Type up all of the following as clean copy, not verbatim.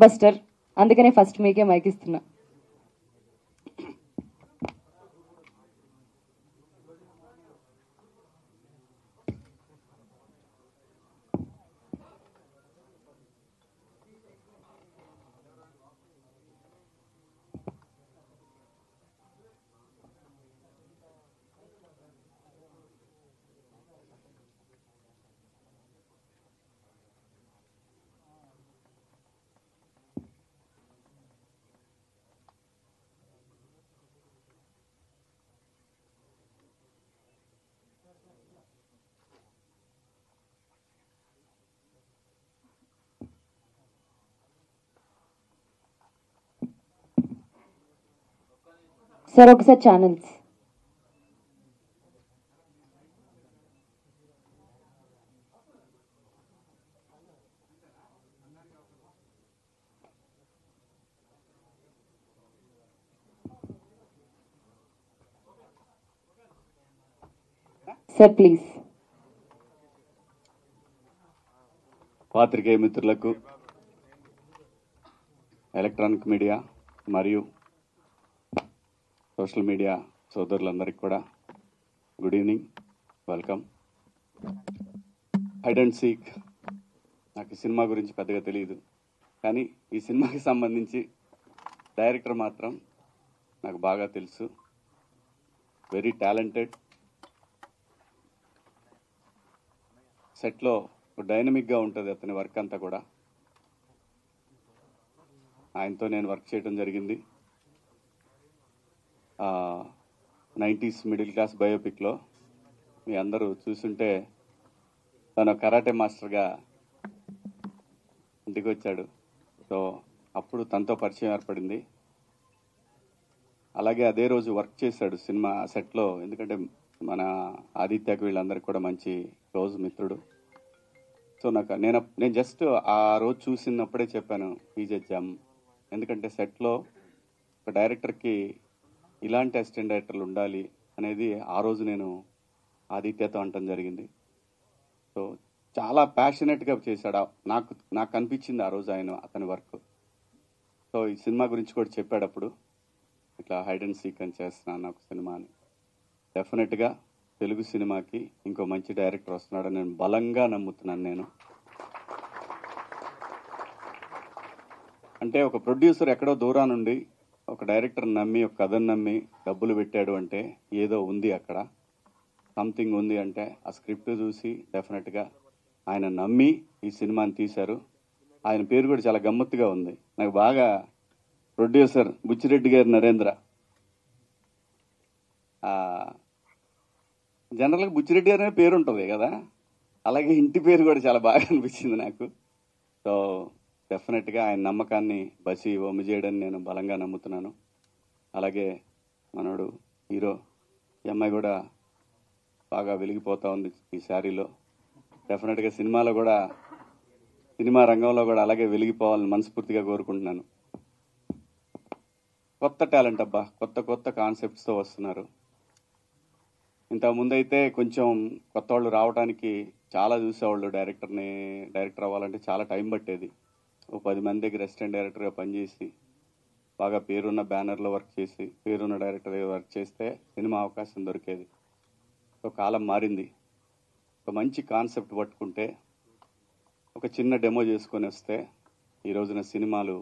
Buster. అందుకనే first మీకే mic ఇస్తున్నా. సార్ ఒకసారి ఛానల్స్. Sir please. పాత్రికేయ మిత్రులకు, ఎలక్ట్రానిక్ మీడియా మరియు సోషల్ మీడియా సోదరులందరికీ కూడా good evening, welcome. Hide and seek నాకు ఈ సినిమా గురించి పెద్దగా తెలియదు, కానీ ఈ సినిమాకి సంబంధించి డైరెక్టర్ మాత్రం నాకు బాగా తెలుసు. Very talented. సెట్లో డైనమిక్గా ఉంటుంది అతని వర్క్ అంతా కూడా. ఆయనతో నేను వర్క్ చేయడం జరిగింది 90s మిడిల్ క్లాస్ బయోపిక్లో. మీ అందరూ చూసుంటే తను కరాటే మాస్టర్గా ఇంటికి వచ్చాడు. సో అప్పుడు తనతో పరిచయం ఏర్పడింది. అలాగే అదే రోజు వర్క్ చేశాడు సినిమా సెట్లో, ఎందుకంటే మన ఆదిత్యకు వీళ్ళందరికీ కూడా మంచి క్లోజ్ మిత్రుడు. సో నేను జస్ట్ ఆ రోజు చూసినప్పుడే చెప్పాను ఈజ్ ఎ జమ్. ఎందుకంటే సెట్లో ఒక డైరెక్టర్కి ఇలాంటి అసిస్టెంట్ డైరెక్టర్లు ఉండాలి అనేది ఆ రోజు నేను ఆదిత్యతో అనటం జరిగింది. సో చాలా ప్యాషనెట్గా చేశాడు. నాకు అనిపించింది ఆ రోజు అతని వర్క్. సో ఈ సినిమా గురించి కూడా చెప్పాడప్పుడు, ఇట్లా హైడ్ అండ్ సీక్ అని చేస్తున్నాను ఒక సినిమా అని. డెఫినెట్గా తెలుగు సినిమాకి ఇంకో మంచి డైరెక్టర్ వస్తున్నాడని నేను బలంగా నమ్ముతున్నాను. నేను అంటే ఒక ప్రొడ్యూసర్ ఎక్కడో దూరా నుండి ఒక డైరెక్టర్ నమ్మి, ఒక కథను నమ్మి డబ్బులు పెట్టాడు అంటే ఏదో ఉంది అక్కడ, సంథింగ్ ఉంది. అంటే ఆ స్క్రిప్ట్ చూసి డెఫినెట్గా ఆయన నమ్మి ఈ సినిమాని తీశారు. ఆయన పేరు కూడా చాలా గమ్మత్తుగా ఉంది. నాకు బాగా ప్రొడ్యూసర్ బుచ్చిరెడ్డి గారి నరేంద్ర. జనరల్గా బుచ్చిరెడ్డి గారి అనే పేరు ఉంటుంది కదా, అలాగే ఇంటి పేరు కూడా చాలా బాగా అనిపించింది నాకు. సో డెఫినెట్గా ఆయన నమ్మకాన్ని బసి వమ్ము చేయడని నేను బలంగా నమ్ముతున్నాను. అలాగే మనోడు హీరో, ఈ అమ్మాయి కూడా బాగా వెలిగిపోతూ ఉంది ఈ శారీలో. డెఫినెట్గా సినిమా రంగంలో కూడా అలాగే వెలిగిపోవాలని మనస్ఫూర్తిగా కోరుకుంటున్నాను. కొత్త టాలెంట్ అబ్బా, కొత్త కాన్సెప్ట్స్తో వస్తున్నారు. ఇంతకుముందు అయితే కొంచెం కొత్త వాళ్ళు రావడానికి చాలా చూసేవాళ్ళు. డైరెక్టర్ అవ్వాలంటే చాలా టైం పట్టేది. ఓ 10 మంది దగ్గర అసిస్టెంట్ డైరెక్టర్గా పనిచేసి బాగా పేరున్న బ్యానర్లో వర్క్ చేసి పేరున్న డైరెక్టర్ వర్క్ చేస్తే సినిమా అవకాశం దొరికేది. సో కాలం మారింది. ఒక మంచి కాన్సెప్ట్ పట్టుకుంటే, ఒక చిన్న డెమో చేసుకొని వస్తే ఈ రోజున సినిమాలు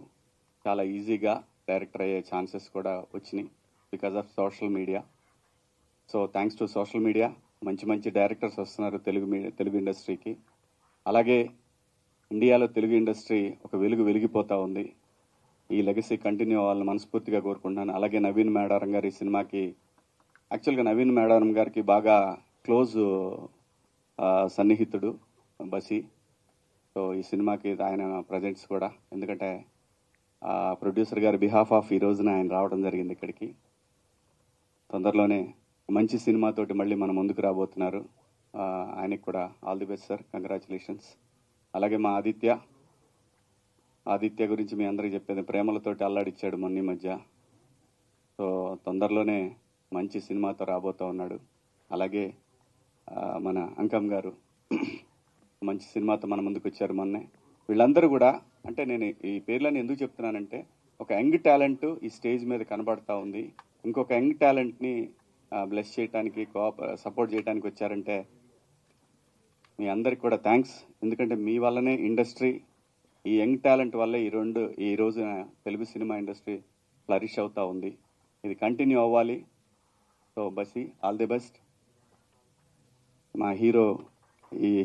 చాలా ఈజీగా డైరెక్టర్ అయ్యే ఛాన్సెస్ కూడా వచ్చినాయి because of social media. So thanks to social media మంచి డైరెక్టర్స్ వస్తున్నారు తెలుగు ఇండస్ట్రీకి. అలాగే ఇండియాలో తెలుగు ఇండస్ట్రీ ఒక వెలిగిపోతూ ఉంది. ఈ లెగసీ కంటిన్యూ అవ్వాలని మనస్ఫూర్తిగా కోరుకుంటున్నాను. అలాగే నవీన్ మేడారం గారి సినిమాకి, యాక్చువల్గా నవీన్ మేడారం గారికి బాగా క్లోజ్ సన్నిహితుడు బసి. సో ఈ సినిమాకి ఆయన ప్రజెంట్స్ కూడా, ఎందుకంటే ప్రొడ్యూసర్ గారి బిహాఫ్ ఆఫ్ ఈ రోజున ఆయన రావడం జరిగింది ఇక్కడికి. తొందరలోనే మంచి సినిమాతోటి మళ్ళీ మన ముందుకు రాబోతున్నారు. ఆయనకి కూడా all the best sir, congratulations. అలాగే మా ఆదిత్య గురించి మీ అందరికీ చెప్పేది, ప్రేమలతోటి అల్లాడిచ్చాడు మొన్న మధ్య. సో తొందరలోనే మంచి సినిమాతో రాబోతూ ఉన్నాడు. అలాగే మన అంకమ్ గారు మంచి సినిమాతో మన ముందుకు వచ్చారు మొన్నే. వీళ్ళందరూ కూడా అంటే నేను ఈ పేర్లను ఎందుకు చెప్తున్నానంటే, ఒక యంగ్ టాలెంట్ ఈ స్టేజ్ మీద కనబడతా ఉంది. ఇంకొక యంగ్ టాలెంట్ని బ్లెస్ చేయడానికి, సపోర్ట్ చేయడానికి వచ్చారంటే మీ అందరికి కూడా థ్యాంక్స్. ఎందుకంటే మీ వల్లనే ఇండస్ట్రీ, ఈ యంగ్ టాలెంట్ వల్లే ఈ రోజున తెలుగు సినిమా ఇండస్ట్రీ ఫ్లరిష్ అవుతా ఉంది. ఇది కంటిన్యూ అవ్వాలి. సో బసి ఆల్ ది బెస్ట్. మా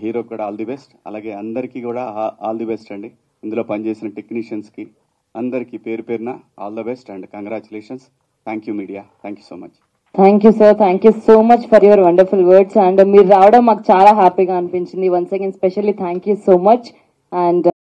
హీరో కూడా ఆల్ ది బెస్ట్. అలాగే అందరికీ కూడా ఆల్ ది బెస్ట్ అండి. ఇందులో పనిచేసిన టెక్నీషియన్స్కి అందరికీ పేరు పేరున all the best and congratulations. Thank you media, thank you so much. Thank you sir, thank you so much for your wonderful words. And మీరు రావడం మాకు చాలా హ్యాపీగా అనిపించింది. Once again specially thank you so much. And